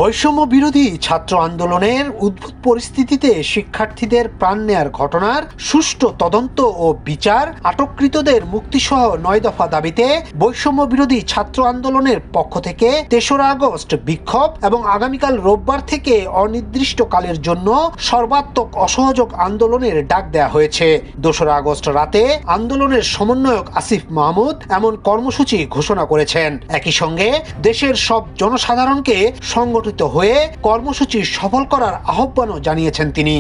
বৈষম্য বিরোধী ছাত্র আন্দোলনের উদ্ভূত পরিস্থিতিতে শিক্ষার্থীদের প্রাণ নেয়ার ঘটনার সুষ্ঠু তদন্ত ও বিচার, আটককৃতদের মুক্তিসহ ৯ দফা দাবিতে বৈষম্য বিরোধী ছাত্র আন্দোলনের পক্ষ থেকে ৩রা আগস্ট বিক্ষোভ এবং আগামীকাল রোববার থেকে অনির্দিষ্টকালের জন্য সর্বাত্মক অসহযোগ আন্দোলনের ডাক দেয়া হয়েছে। ২রা আগস্ট রাতে আন্দোলনের সমন্বয়ক আসিফ মাহমুদ এমন কর্মসূচি ঘোষণা করেছেন। একই সঙ্গে দেশের সব জনসাধারণকে সংগঠিত হয়ে কর্মসূচি সফল করার আহ্বানও জানিয়েছেন তিনি।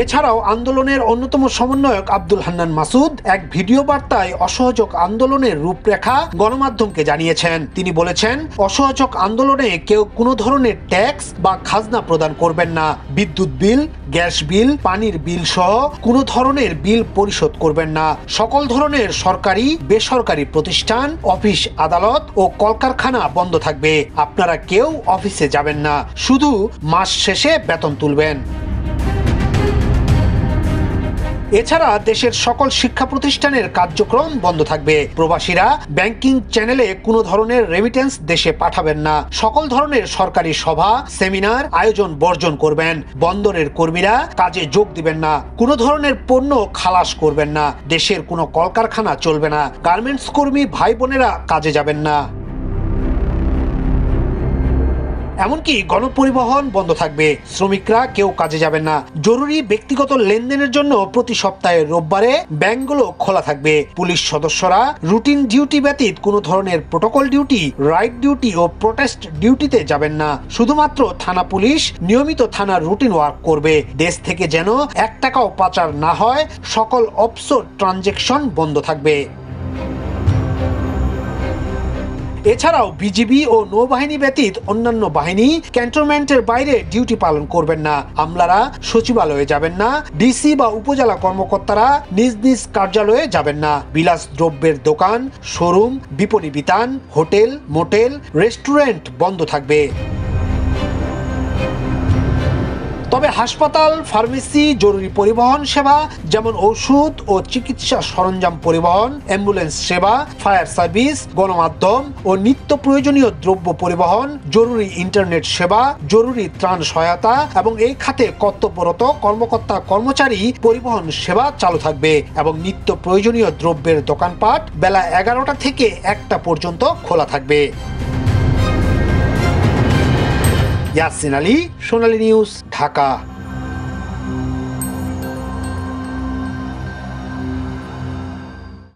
এছাড়াও আন্দোলনের অন্যতম সমন্বয়ক আব্দুল হান্নান মাসুদ এক ভিডিও বার্তায় অসহযোগ আন্দোলনের রূপরেখা গণমাধ্যমকে জানিয়েছেন। তিনি বলেছেন, অসহযোগ আন্দোলনে কেউ কোনো ধরনের ট্যাক্স বা খাজনা প্রদান করবেন না, বিদ্যুৎ বিল, গ্যাস বিল, পানির বিল সহ কোনো ধরনের বিল পরিশোধ করবেন না। সকল ধরনের সরকারি বেসরকারি প্রতিষ্ঠান, অফিস আদালত ও কলকারখানা বন্ধ থাকবে। আপনারা কেউ অফিসে যাবেন না, শুধু মাস শেষে বেতন তুলবেন। এছাড়া দেশের সকল শিক্ষা প্রতিষ্ঠানের কার্যক্রম বন্ধ থাকবে। প্রবাসীরা ব্যাংকিং চ্যানেলে কোনো ধরনের রেমিটেন্স দেশে পাঠাবেন না। সকল ধরনের সরকারি সভা, সেমিনার আয়োজন বর্জন করবেন। বন্দরের কর্মীরা কাজে যোগ দিবেন না। কোনো ধরনের পণ্য খালাস করবেন না। দেশের কোনো কলকারখানা চলবে না। গার্মেন্টস কর্মী ভাই বোনেরা কাজে যাবেন না। এমনকি গণপরিবহন বন্ধ থাকবে। শ্রমিকরা কেউ কাজে যাবেন না। জরুরি ব্যক্তিগত লেনদেনের জন্য প্রতি সপ্তাহে রোববারে ব্যাংকগুলো খোলা থাকবে। পুলিশ সদস্যরা রুটিন ডিউটি ব্যতীত কোনো ধরনের প্রোটোকল ডিউটি, রাইট ডিউটি ও প্রোটেস্ট ডিউটিতে যাবেন না। শুধুমাত্র থানা পুলিশ নিয়মিত থানার রুটিন ওয়ার্ক করবে। দেশ থেকে যেন ১ টাকাও পাচার না হয়, সকল অফশোর ট্রানজেকশন বন্ধ থাকবে। এছাড়াও বিজিবি ও নৌবাহিনী ব্যতীত অন্যান্য বাহিনী ক্যান্টনমেন্টের বাইরে ডিউটি পালন করবেন না। আমলারা সচিবালয়ে যাবেন না। ডিসি বা উপজেলা কর্মকর্তারা নিজ নিজ কার্যালয়ে যাবেন না। বিলাস দ্রব্যের দোকান, শোরুম, বিপণী বিতান, হোটেল, মোটেল, রেস্টুরেন্ট বন্ধ থাকবে। তবে হাসপাতাল, ফার্মেসি, জরুরি পরিবহন সেবা যেমন ওষুধ ও চিকিৎসা সরঞ্জাম পরিবহন, অ্যাম্বুলেন্স সেবা, ফায়ার সার্ভিস, গণমাধ্যম ও নিত্য প্রয়োজনীয় দ্রব্য পরিবহন, জরুরি ইন্টারনেট সেবা, জরুরি ত্রাণ সহায়তা এবং এই খাতে কর্তব্যরত কর্মকর্তা কর্মচারী পরিবহন সেবা চালু থাকবে এবং নিত্য প্রয়োজনীয় দ্রব্যের দোকানপাট বেলা ১১টা থেকে ১টা পর্যন্ত খোলা থাকবে। ইয়াসিন আলী, সোনালী নিউজ, ঢাকা।